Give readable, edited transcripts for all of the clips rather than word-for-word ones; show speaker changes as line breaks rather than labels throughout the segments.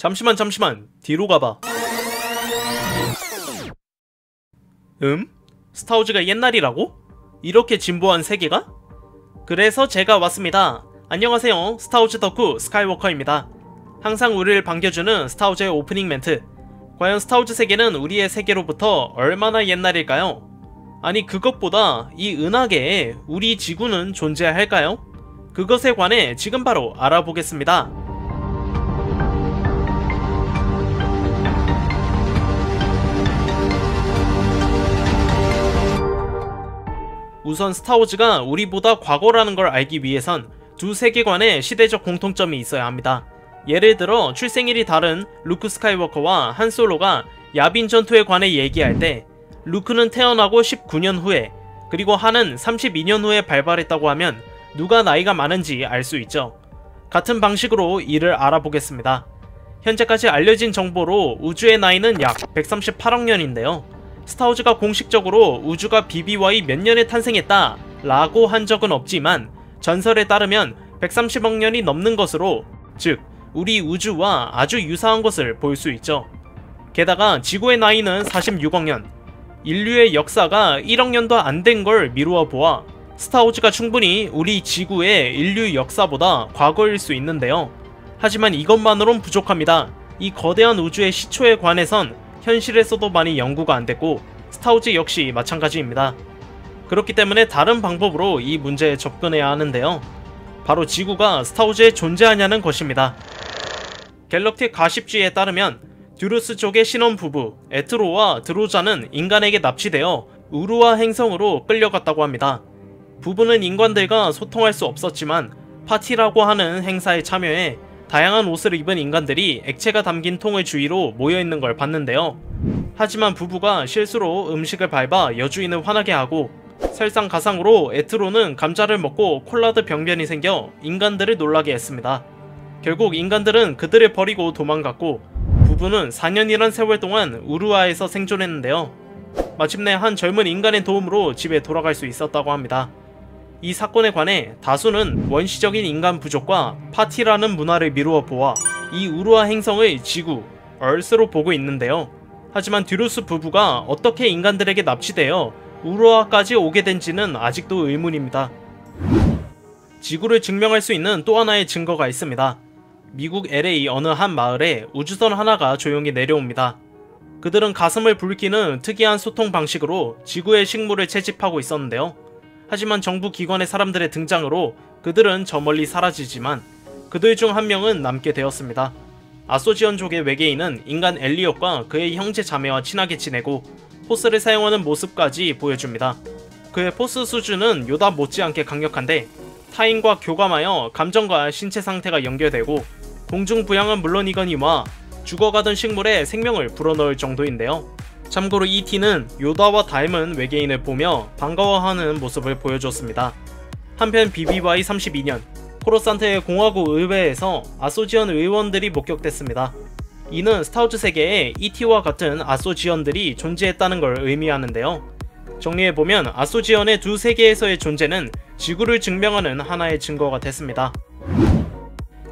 잠시만 뒤로 가봐. 스타워즈가 옛날이라고? 이렇게 진보한 세계가? 그래서 제가 왔습니다. 안녕하세요, 스타워즈 덕후 스카이워커입니다. 항상 우리를 반겨주는 스타워즈의 오프닝 멘트. 과연 스타워즈 세계는 우리의 세계로부터 얼마나 옛날일까요? 아니, 그것보다 이 은하계에 우리 지구는 존재할까요? 그것에 관해 지금 바로 알아보겠습니다. 우선 스타워즈가 우리보다 과거라는 걸 알기 위해선 두 세계관의 시대적 공통점이 있어야 합니다. 예를 들어 출생일이 다른 루크 스카이워커와 한 솔로가 야빈 전투에 관해 얘기할 때 루크는 태어나고 19년 후에 그리고 한은 32년 후에 발발했다고 하면 누가 나이가 많은지 알 수 있죠. 같은 방식으로 이를 알아보겠습니다. 현재까지 알려진 정보로 우주의 나이는 약 138억 년인데요. 스타워즈가 공식적으로 우주가 BBY 몇 년에 탄생했다 라고 한 적은 없지만 전설에 따르면 130억 년이 넘는 것으로, 즉 우리 우주와 아주 유사한 것을 볼 수 있죠. 게다가 지구의 나이는 46억 년, 인류의 역사가 1억 년도 안 된 걸 미루어 보아 스타워즈가 충분히 우리 지구의 인류 역사보다 과거일 수 있는데요. 하지만 이것만으론 부족합니다. 이 거대한 우주의 시초에 관해선 현실에서도 많이 연구가 안 됐고 스타워즈 역시 마찬가지입니다. 그렇기 때문에 다른 방법으로 이 문제에 접근해야 하는데요. 바로 지구가 스타워즈에 존재하냐는 것입니다. 갤럭틱 가십지에 따르면 듀루스 족의 신혼부부 에트로와 드로자는 인간에게 납치되어 우루아 행성으로 끌려갔다고 합니다. 부부는 인간들과 소통할 수 없었지만 파티라고 하는 행사에 참여해 다양한 옷을 입은 인간들이 액체가 담긴 통을 주위로 모여있는 걸 봤는데요. 하지만 부부가 실수로 음식을 밟아 여주인을 화나게 하고 설상가상으로 에트로는 감자를 먹고 콜라드 병변이 생겨 인간들을 놀라게 했습니다. 결국 인간들은 그들을 버리고 도망갔고 부부는 4년이란 세월 동안 우루아에서 생존했는데요. 마침내 한 젊은 인간의 도움으로 집에 돌아갈 수 있었다고 합니다. 이 사건에 관해 다수는 원시적인 인간 부족과 파티라는 문화를 미루어 보아 이 우루아 행성을 지구, 얼스로 보고 있는데요. 하지만 듀루스 부부가 어떻게 인간들에게 납치되어 우루아까지 오게 된지는 아직도 의문입니다. 지구를 증명할 수 있는 또 하나의 증거가 있습니다. 미국 LA 어느 한 마을에 우주선 하나가 조용히 내려옵니다. 그들은 가슴을 붉히는 특이한 소통 방식으로 지구의 식물을 채집하고 있었는데요. 하지만 정부 기관의 사람들의 등장으로 그들은 저 멀리 사라지지만 그들 중 한 명은 남게 되었습니다. 아소지언족의 외계인은 인간 엘리엇과 그의 형제 자매와 친하게 지내고 포스를 사용하는 모습까지 보여줍니다. 그의 포스 수준은 요다 못지않게 강력한데 타인과 교감하여 감정과 신체 상태가 연결되고 공중부양은 물론이거니와 죽어가던 식물에 생명을 불어넣을 정도인데요. 참고로 ET는 요다와 닮은 외계인을 보며 반가워하는 모습을 보여줬습니다. 한편 BBY 32년 코로산트의 공화국 의회에서 아소지언 의원들이 목격됐습니다. 이는 스타워즈 세계에 ET와 같은 아소지언들이 존재했다는 걸 의미하는데요. 정리해보면 아소지언의 두 세계에서의 존재는 지구를 증명하는 하나의 증거가 됐습니다.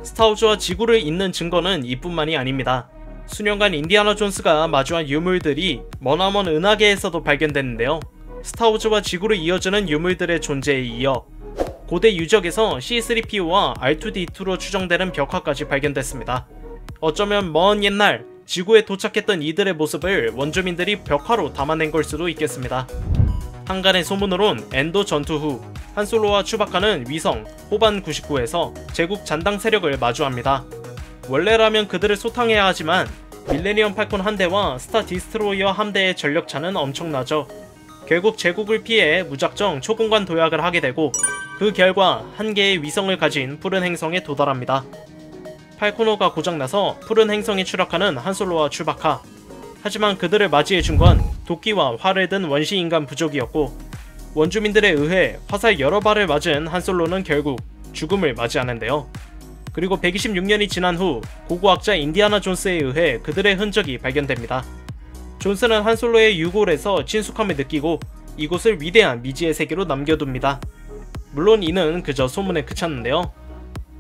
스타워즈와 지구를 잇는 증거는 이뿐만이 아닙니다. 수년간 인디아나 존스가 마주한 유물들이 머나먼 은하계에서도 발견됐는데요. 스타워즈와 지구를 이어주는 유물들의 존재에 이어 고대 유적에서 C3PO와 R2D2로 추정되는 벽화까지 발견됐습니다. 어쩌면 먼 옛날 지구에 도착했던 이들의 모습을 원주민들이 벽화로 담아낸 걸 수도 있겠습니다. 한간의 소문으론 엔도 전투 후 한솔로와 추바카는 위성 호반 99에서 제국 잔당 세력을 마주합니다. 원래라면 그들을 소탕해야 하지만 밀레니엄 팔콘 한 대와 스타 디스트로이어 함대의 전력차는 엄청나죠. 결국 제국을 피해 무작정 초공간 도약을 하게 되고 그 결과 한 개의 위성을 가진 푸른 행성에 도달합니다. 팔코노가 고장나서 푸른 행성에 추락하는 한솔로와 추바카. 하지만 그들을 맞이해준 건 도끼와 활을 든 원시인간 부족이었고 원주민들에 의해 화살 여러 발을 맞은 한솔로는 결국 죽음을 맞이하는데요. 그리고 126년이 지난 후 고고학자 인디아나 존스에 의해 그들의 흔적이 발견됩니다. 존스는 한솔로의 유골에서 친숙함을 느끼고 이곳을 위대한 미지의 세계로 남겨둡니다. 물론 이는 그저 소문에 그쳤는데요.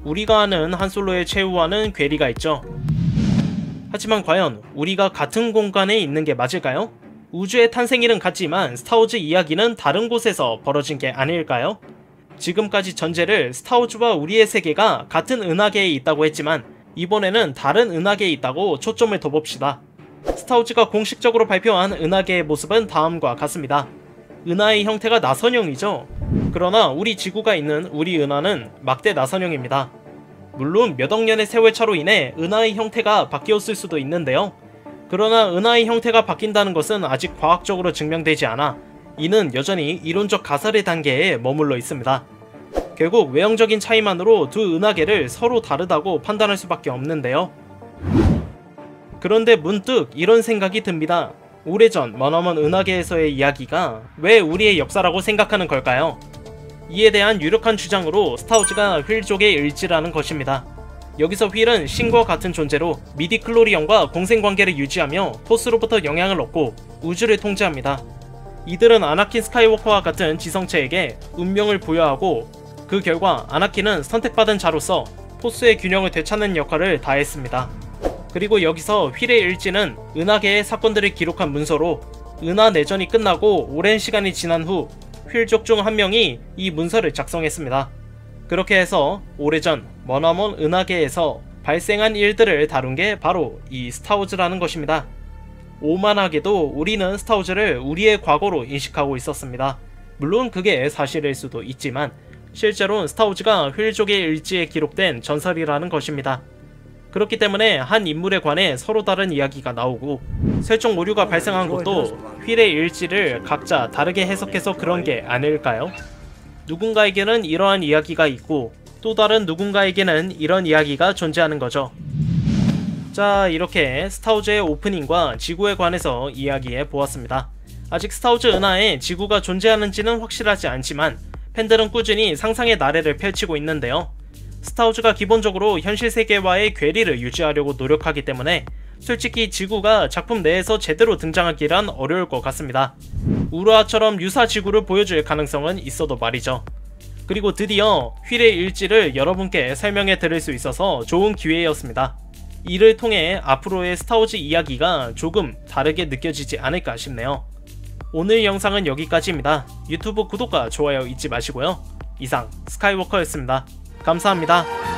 우리가 아는 한솔로의 최후와는 괴리가 있죠. 하지만 과연 우리가 같은 공간에 있는 게 맞을까요? 우주의 탄생일은 같지만 스타워즈 이야기는 다른 곳에서 벌어진 게 아닐까요? 지금까지 전제를 스타워즈와 우리의 세계가 같은 은하계에 있다고 했지만 이번에는 다른 은하계에 있다고 초점을 둬봅시다. 스타워즈가 공식적으로 발표한 은하계의 모습은 다음과 같습니다. 은하의 형태가 나선형이죠. 그러나 우리 지구가 있는 우리 은하는 막대 나선형입니다. 물론 몇 억 년의 세월차로 인해 은하의 형태가 바뀌었을 수도 있는데요. 그러나 은하의 형태가 바뀐다는 것은 아직 과학적으로 증명되지 않아 이는 여전히 이론적 가설의 단계에 머물러 있습니다. 결국 외형적인 차이만으로 두 은하계를 서로 다르다고 판단할 수밖에 없는데요. 그런데 문득 이런 생각이 듭니다. 오래전 머나먼 은하계에서의 이야기가 왜 우리의 역사라고 생각하는 걸까요? 이에 대한 유력한 주장으로 스타워즈가 휠족의 일지라는 것입니다. 여기서 휠은 신과 같은 존재로 미디클로리언과 공생관계를 유지하며 포스로부터 영향을 얻고 우주를 통제합니다. 이들은 아나킨 스카이워커와 같은 지성체에게 운명을 부여하고 그 결과 아나킨은 선택받은 자로서 포스의 균형을 되찾는 역할을 다했습니다. 그리고 여기서 휠의 일지는 은하계의 사건들을 기록한 문서로 은하 내전이 끝나고 오랜 시간이 지난 후 휠족 중 한 명이 이 문서를 작성했습니다. 그렇게 해서 오래전 머나먼 은하계에서 발생한 일들을 다룬 게 바로 이 스타워즈라는 것입니다. 오만하게도 우리는 스타워즈를 우리의 과거로 인식하고 있었습니다. 물론 그게 사실일 수도 있지만 실제로는 스타워즈가 휠족의 일지에 기록된 전설이라는 것입니다. 그렇기 때문에 한 인물에 관해 서로 다른 이야기가 나오고 설정 오류가 발생한 것도 휠의 일지를 각자 다르게 해석해서 그런 게 아닐까요? 누군가에게는 이러한 이야기가 있고 또 다른 누군가에게는 이런 이야기가 존재하는 거죠. 자, 이렇게 스타워즈의 오프닝과 지구에 관해서 이야기해 보았습니다. 아직 스타워즈 은하에 지구가 존재하는지는 확실하지 않지만 팬들은 꾸준히 상상의 나래를 펼치고 있는데요. 스타워즈가 기본적으로 현실 세계와의 괴리를 유지하려고 노력하기 때문에 솔직히 지구가 작품 내에서 제대로 등장하기란 어려울 것 같습니다. 우라처럼 유사 지구를 보여줄 가능성은 있어도 말이죠. 그리고 드디어 휠의 일지를 여러분께 설명해 드릴 수 있어서 좋은 기회였습니다. 이를 통해 앞으로의 스타워즈 이야기가 조금 다르게 느껴지지 않을까 싶네요. 오늘 영상은 여기까지입니다. 유튜브 구독과 좋아요 잊지 마시고요. 이상 스카이워커였습니다. 감사합니다.